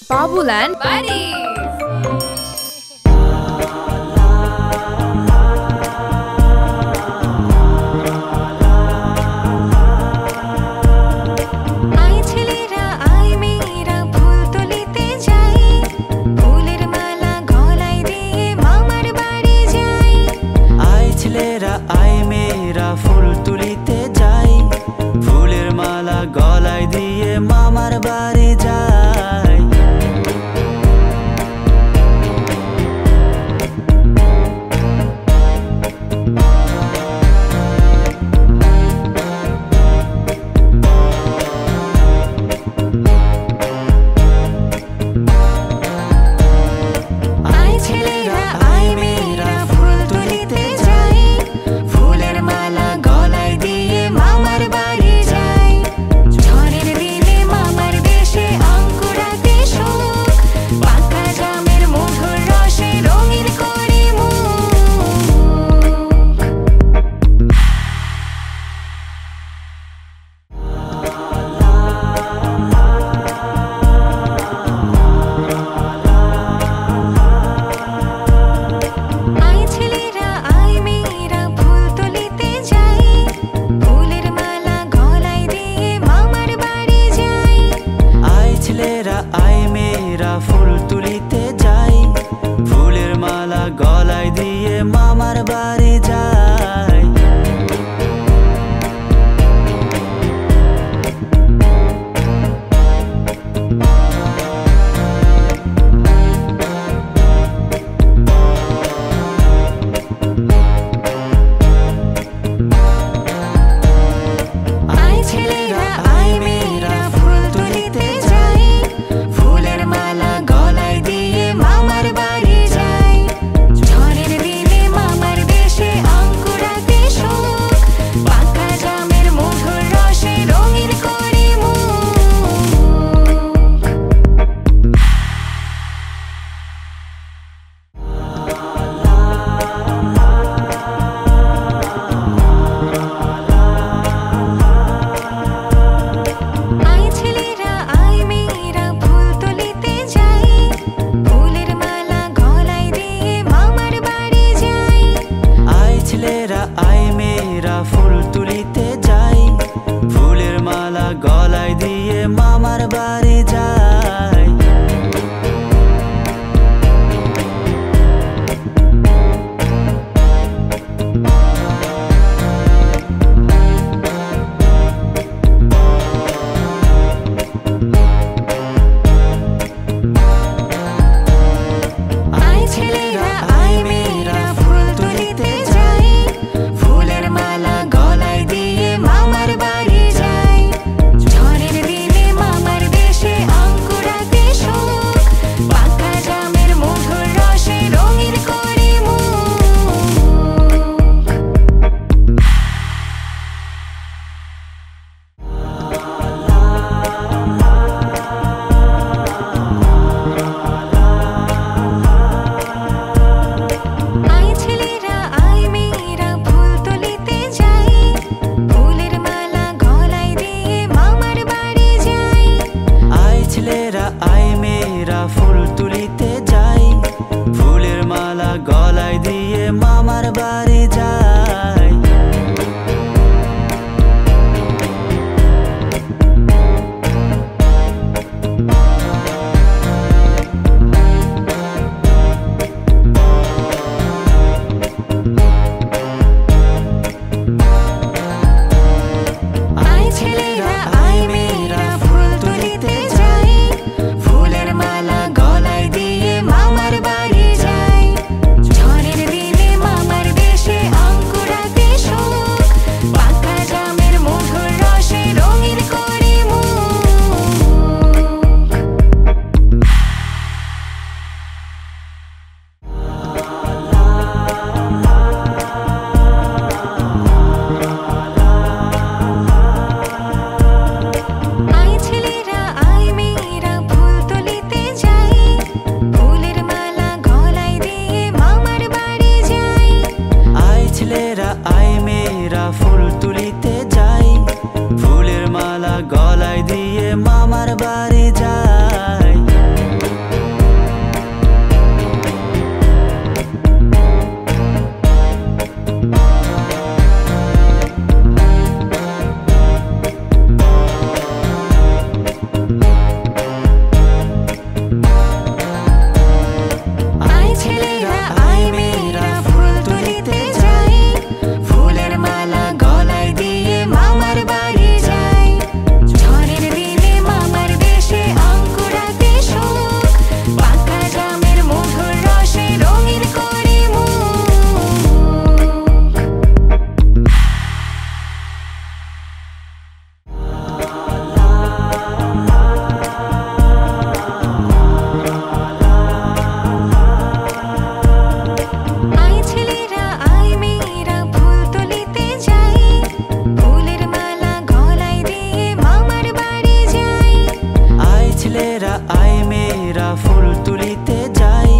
Babuland Buddies. গলায় দিয়ে মামার বাড়ি যাই। আয় ছেলেরা আয় মেয়েরা ফুল তুলিতে যাই, ফুলের মালা গলায় দিয়ে মামার বাড়ি যাই। ঝড়ের দিনে মামার দেশে অঙ্কুরাতে সুখ, পাকা জামের মধুর রসে রঙিন করি মুখ। আয় ছেলেরা আয় মেয়েরা ফুল তুলিতে যাই, ফুলের মালা গলায় দিয়ে মামার বাড়ি যাই। আয় ছেলেরা আয় মেয়েরা ফুল তুলিতে যাই, ফুলের মালা গলায় দিয়ে মামার বাড়ি যাই। আয় ছেলেরা আয় মেয়েরা ফুল তুলিতে যাই, ফুলের মালা গলায় দিয়ে মামার বাড়ি যাই। ঝড়ের দিনে মামার দেশে অঙ্কুরাতে সুখ, পাকা জামের মধুর রসে রঙিন করি মুখ। আয় ছেলেরা আয় মেয়েরা ফুল তুলিতে যাই, ফুলের মালা গলায় দিয়ে মামার বাড়ি যাই। আয় ছেলেরা আয় মেয়েরা ফুল তুলিতে যাই, ফুলের মালা গলায় দিয়ে মামার বাড়ি যাই। আয় ছেলেরা আয় মেয়েরা ফুল তুলিতে যাই, ফুলের মালা গলায় দিয়ে মামার বাড়ি যাই। ঝড়ের দিনে মামার দেশে অঙ্কুরাতে সুখ, পাকা জামের মধুর রসে রঙিন করি মুখ। আয় ছেলেরা আয় মেয়েরা ফুল তুলিতে যাই, ফুলের মালা গলায় দিয়ে মামার বাড়ি যাই। আয় ছেলেরা আয় মেয়েরা ফুল তুলিতে যাই, ফুলের মালা গলায় দিয়ে মামার বাড়ি যাই। আয় ছেলেরা আয় মেয়েরা ফুল তুলিতে যাই, ফুলের মালা গলায় দিয়ে মামার বাড়ি যাই। ঝড়ের দিনে মামার দেশে মেয়েরা ফুল তুলিতে যাই,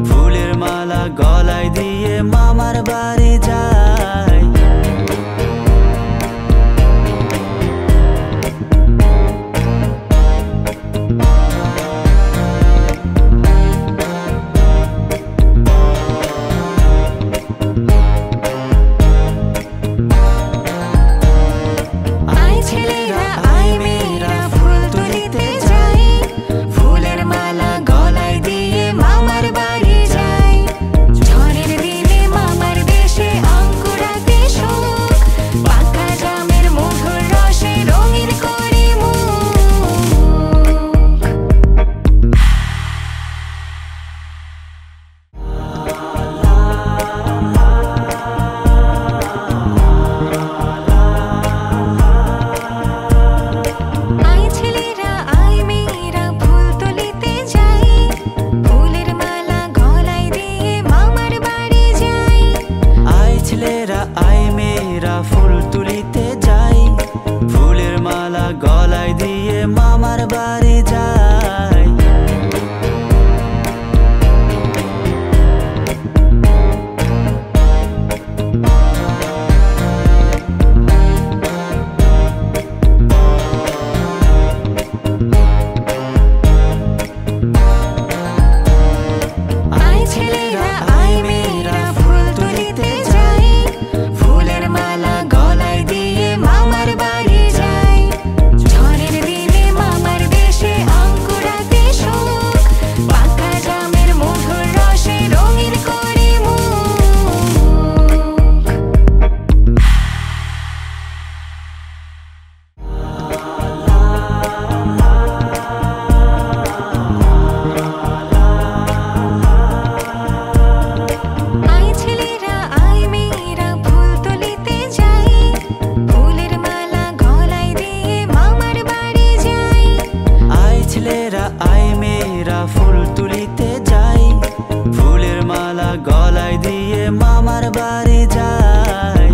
ফুলের মালা গলায় দিয়ে মামার বাড়ি যাই। আয় ছেলেরা আয় মেয়েরা ফুল তুলিতে যাই, ফুলের মালা গলায় দিয়ে মামার বাড়ি যাই। ঝড়ের দিনে মামার দেশে অঙ্কুরাতে সুখ, পাকা জামের মধুর রসে রঙিন করি মুখ। আয় ছেলেরা আয় মেয়েরা ফুল তুলিতে যাই, ফুলের মালা গলায় দিয়ে মামার বাড়ি যাই। আয় ছেলেরা আয় মেয়েরা ফুল তুলিতে যাই, ফুলের মালা গলায় দিয়ে মামার বাড়ি যাই। আয় ছেলেরা আয় মেয়েরা ফুল তুলিতে যাই, ফুলের মালা গলায় দিয়ে মামার বাড়ি যাই। ঝড়ের দিনে মামার দেশে অঙ্কুরাতে সুখ, পাকা জামের মধুর রসে রঙিন করি মুখ। আয় ছেলেরা আয় মেয়েরা ফুল তুলিতে যাই, ফুলের মালা গলায় দিয়ে মামার বাড়ি যাই। আয় ছেলেরা আয় মেয়েরা ফুল তুলিতে যাই, ফুলের মালা গলায় দিয়ে মামার বাড়ি যাই।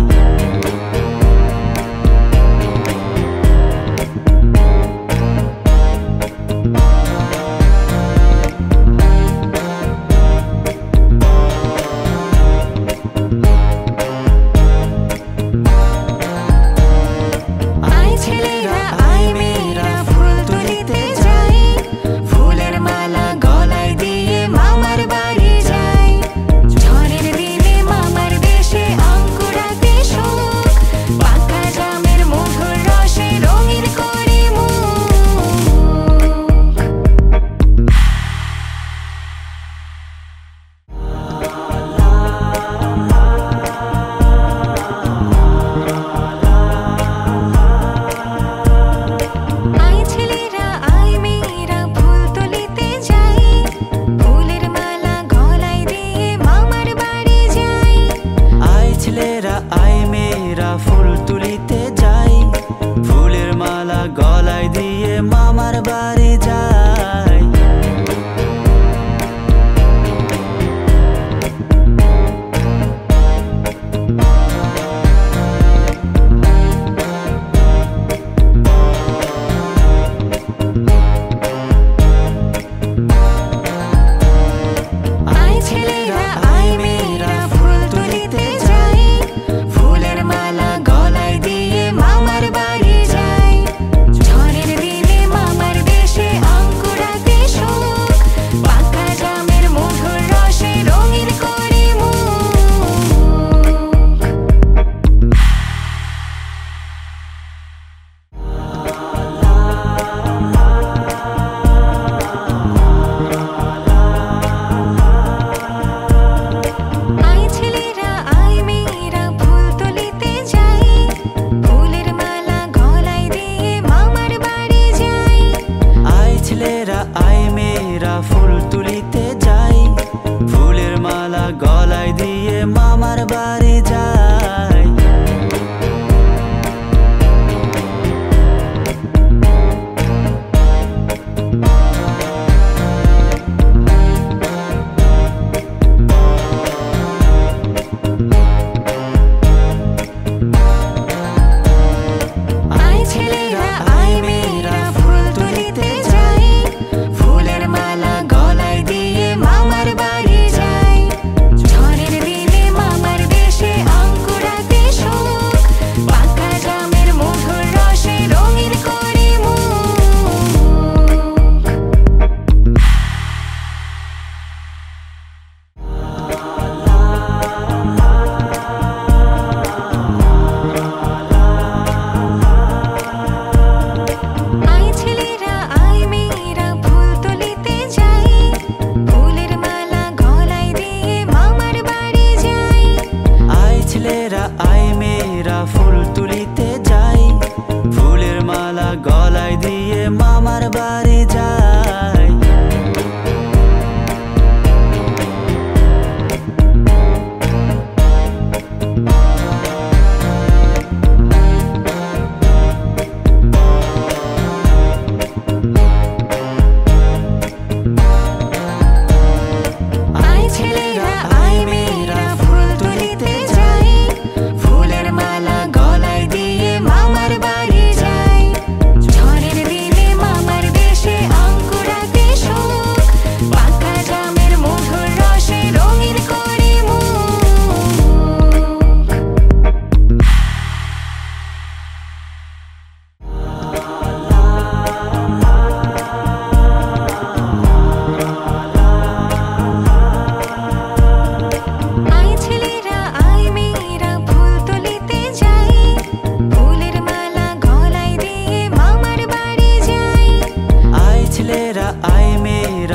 আয় ছেলেরা আয় মেয়েরা ফুল তুলিতে যাই, ফুলের মালা গলায় দিয়ে মামার বাড়ি যাই। ঝড়ের দিনে মামার দেশে অঙ্কুরাতে সুখ, পাকা জামের মধুর রসে রঙিন করি মুখ। আয় ছেলেরা আয় মেয়েরা ফুল তুলিতে যাই, ফুলের মালা গলায় দিয়ে মামার বাড়ি যাই। আয় ছেলেরা আয় মেয়েরা ফুল তুলিতে যাই, ফুলের মালা গলায় দিয়ে মামার বাড়ি যাই। আয় ছেলেরা আয় মেয়েরা ফুল তুলিতে যাই, ফুলের মালা গলায় দিয়ে মামার বাড়ি যাই। ঝড়ের দিনে মামার দেশে অঙ্কুরাতে সুখ, পাকা জামের মধুর রসে রঙিন করি মুখ। আয় ছেলেরা আয় মেয়েরা ফুল তুলিতে যাই, ফুলের মালা গলায় দিয়ে মামার বাড়ি যাই। আয় ছেলেরা আয় মেয়েরা ফুল তুলিতে যাই, ফুলের মালা গলায় দিয়ে মামার বাড়ি যাই। ছেলেরা আয় মেয়েরা ফুল তুলিতে যাই, ফুলের মালা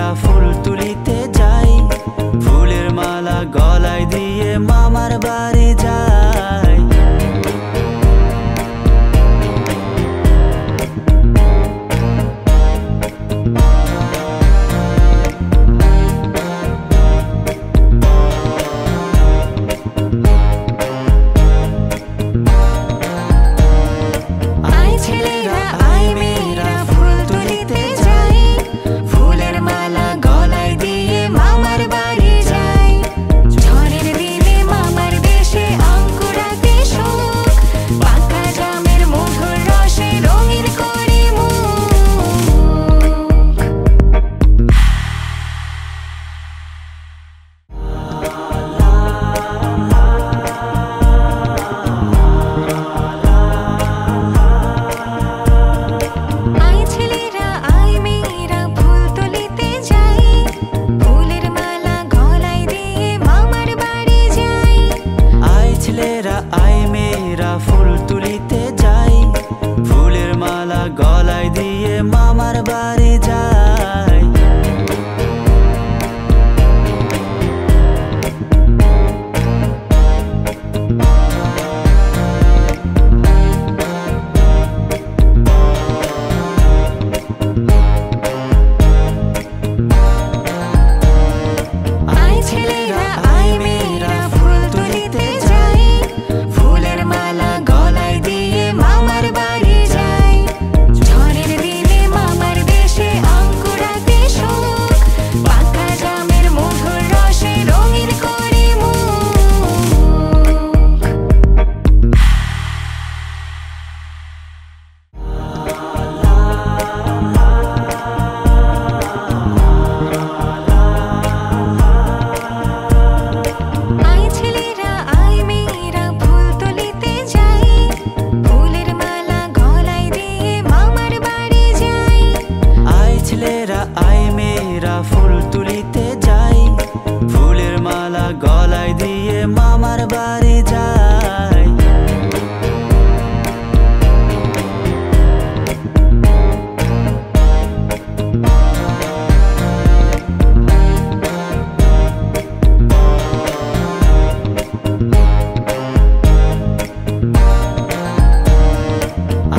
মেয়েরা ফুল তুলিতে যাই, ফুলের মালা গলায় দিয়ে মামার বাড়ি যাই। আয় ছেলেরা আয় মেয়েরা ফুল তুলিতে যাই, ফুলের মালা গলায় দিয়ে মামার বাড়ি যাই। ঝড়ের দিনে মামার দেশে অঙ্কুরাতে সুখ, পাকা জামের মধুর রসে রঙিন করি মুখ। আয় ছেলেরা আয় মেয়েরা ফুল তুলিতে যাই, ফুলের মালা গলায় দিয়ে মামার বাড়ি যাই। আয় ছেলেরা আয় মেয়েরা ফুল তুলিতে যাই, ফুলের মালা গলায় দিয়ে মামার বাড়ি যাই। আয় ছেলেরা আয় মেয়েরা ফুল তুলিতে যাই, ফুলের মালা গলায় দিয়ে মামার বাড়ি যাই। ঝড়ের দিনে মামার দেশে অঙ্কুরাতে সুখ, পাকা জামের মধুর রসে রঙিন করি মুখ। আয় ছেলেরা আয় মেয়েরা ফুল তুলিতে যাই, ফুলের মালা গলায় দিয়ে মামার বাড়ি যাই। আয় ছেলেরা আয় মেয়েরা ফুল তুলিতে যাই, ফুলের মালা গলায় দিয়ে মামার বাড়ি যাই।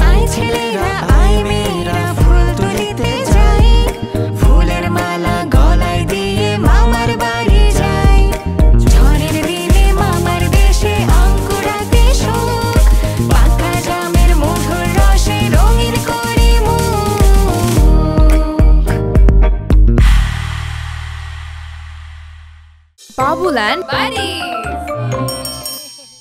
আয় ছেলেরা আয় মেয়েরা ফুল তুলিতে যাই, ফুলের মালা গলায় দিয়ে মামার বাড়ি যাই। ঝড়ের দিনে মামার দেশে অঙ্কুরাতে সুখ, পাকা জামের মধুর রসে রঙিন করি মুখ। Babuland Buddy.